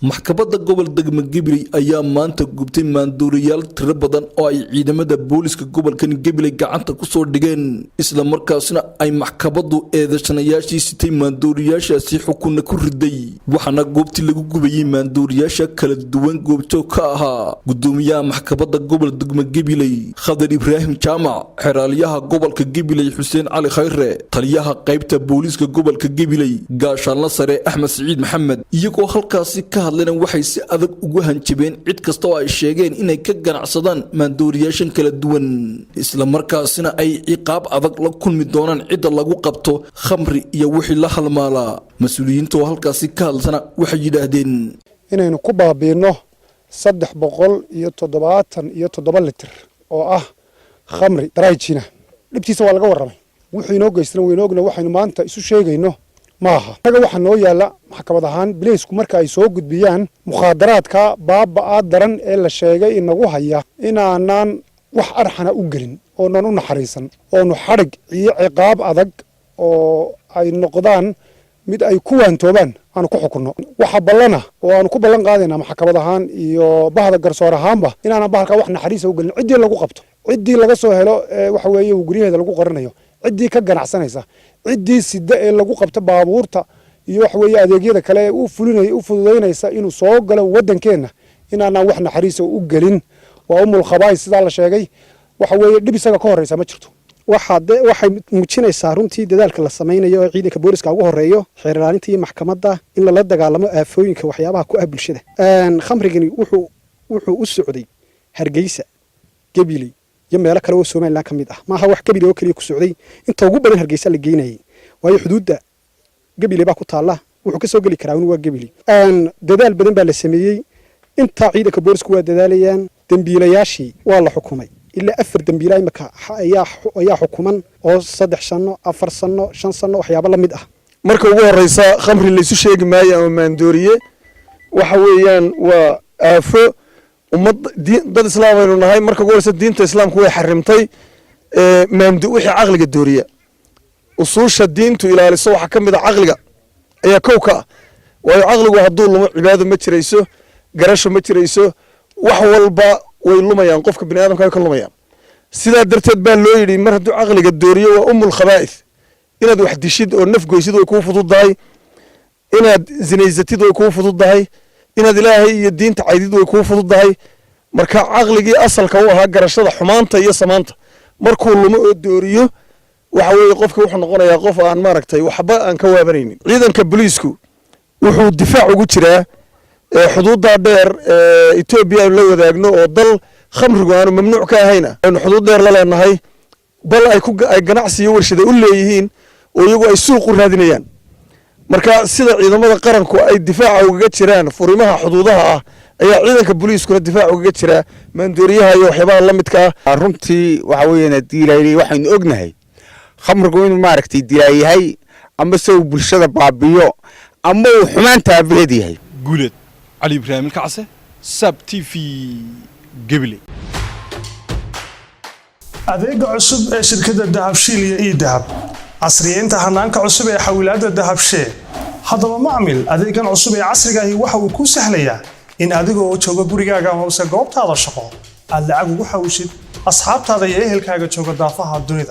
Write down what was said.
maxkamadda gobol degmo Gabiley ayaa maanta gubtay maanduuriyaal tiro badan oo ay ciidamada booliska gobolkan Gabiley gacanta ku soo dhigeen isla markaasna ay maxkamaddu eedeysanayaashii sitay maanduuriyaashaasi xukunna ku riday waxaana goobtii lagu gubayay maanduuriyaasha kala duwan goobjoog ka ahaa gudoomiyaha maxkamadda gobol degmo Gabiley Khadar Ibrahim Jaamac xeraalyaha gobolka Gabiley Xuseen Cali Khayre taliyaha qaybta booliska gobolka Gabiley gaashaanla sare Axmed Saciid Maxamed iyagoo halkaasi ka hadleen waxay si adag ugu hanjabeen cid kasta oo ay sheegeen inay ka ganacsadaan maanduuriyaashan kala duwan isla markaasina ay ciqaab adag la kulmi doonaan cid lagu qabto khamri iyo wixii la halmaala mas'uuliyiinta oo halkaasi ka hadlana waxay yiraahdeen inaynu ku baabiino 377 litir oo ah khamri daraajina dhibtiisa waa laga waramay wuxuu inoo geystan weynogna waxaynu maanta isu sheegayno maaha taga waxa noo yaala maxkamad ahaan bileysku marka ay soo gudbiyaan mukhadaraadka baabaa daran ee la sheegay inagu haya inaanan wax arxana u gelin oo nan u naxariisan oo nu xarig iyo ciqaab adag oo ay noqdaan mid ay ku waantoobaan aanu ku xukunno waxa ballana oo aanu ku ballan qaadayna maxkamad ahaan iyo bahda garsoor ahaanba inaanan bahalka wax naxariis u gelin cidii lagu qabto cidii laga soo helo waxa weeye guriyeeda lagu qoranayo cidii ka ganacsanaysa cidii sida ee lagu qabto baabuurta iyo wax weeye adeegyada kale ee u fududeynaysa inuu soo galo wadankeena inaana wax naxariis u gelin waa umul khabaa'is sida la sheegay waxa weeye dhib isaga ka horeysa ma jirto waxay muujinaysaa runtii dadaalka la samaynayo ee ciidanka booliska ugu horeeyo xeeraarinta iyo maxkamadda in la dagaalamo aafooyinka waxyaabaha ku ah bulshada khamrigani wuxuu u socday Hargeysa Gabiley iyo meelo kale oo Soomaaliland ka mid ah maaha wax Gabiley oo kaliya ku socday inta ugu badan Hargeysa la geynayay waayo xuduudda Gabiley baa ku taala wuxuu ka soo gali karaa inuu waa Gabiley dadaal badan baa la sameeyay inta ciidanka booliska waa dadaalayaan dambiilayaashii waa la xukumay ilaa 4 dambiilay imaka ayaa xukuman oo 3 sano 4 sano 5 sano waxyaabo la mid ah marka ugu horeysa khamri la isu sheegi maayo ama maandooriye waxa weeyaan waa aafo dad islaam aynu nahay marka ugu horeysa diinta islaamku way xarimtay wixii caqliga dooriya usuusha diintu ilaaliso waxa kamid ah caqliga ayaa kowka waayo caqligu hadduu lumo cibaado ma jirayso garasho ma jirayso wax walba way lumayaan qofka bini aadamka ay ka lumayaan sidaa darteed baa loo yidhi mar hadduu caqliga dooriyo waa umul khabaa'is inaad wax dishid oo naf goysid way kuu fududahay inaad zinaysatid way kuu fududahay inaad ilaahay iyo diinta caydid way kuu fududahay marka caqligii asalka u ahaa garashada xumaanta iyo samaanta markuu lumo oo dooriyo waxa weeye qofka wuxuu noqonayaa qof aan maaragtay waxba aan ka waabanaynin ciidanka booliisku wuxuu difaac ugu jiraa xuduudda dheer Itoobiya la wadaagno oo dal khamrigu aanu mamnuuc ka ahayn aynu xuduud dheer la leenahay bal ay ganacsi iyo warshado u leeyihiin oo iyagu ay suuq u raadinayaan marka sida ciidamada qaranku ay difaac uga jiraan furimaha xuduudaha ah ayaa ciidanka booliiskuna difaac uga jira maandooriyaha iyo waxyaabaha la midka ah runtii waxa weeyana diilaynay waxaynu ognahay khamrigu inuu maaragtay diilayahay ama soo bulshada baabiyo ama uu xumaanta abeed yahay guuled علي إبراهيم الكعسة ساب تي في قبلي adeega cusub ee shirkadda dahabshiil iyo dahab casriyeynta hanaanka cusub ee xawilaadda dahabshee haddaba macmil adeegan cusub ee casriga ahi waxa uu ku sahlayaa in adiga oo jooga gurigaaga ama goobtaada shaqo aad lacag ugu xawishid asxaabtaada iyo ehelkaaga jooga daafaha dunida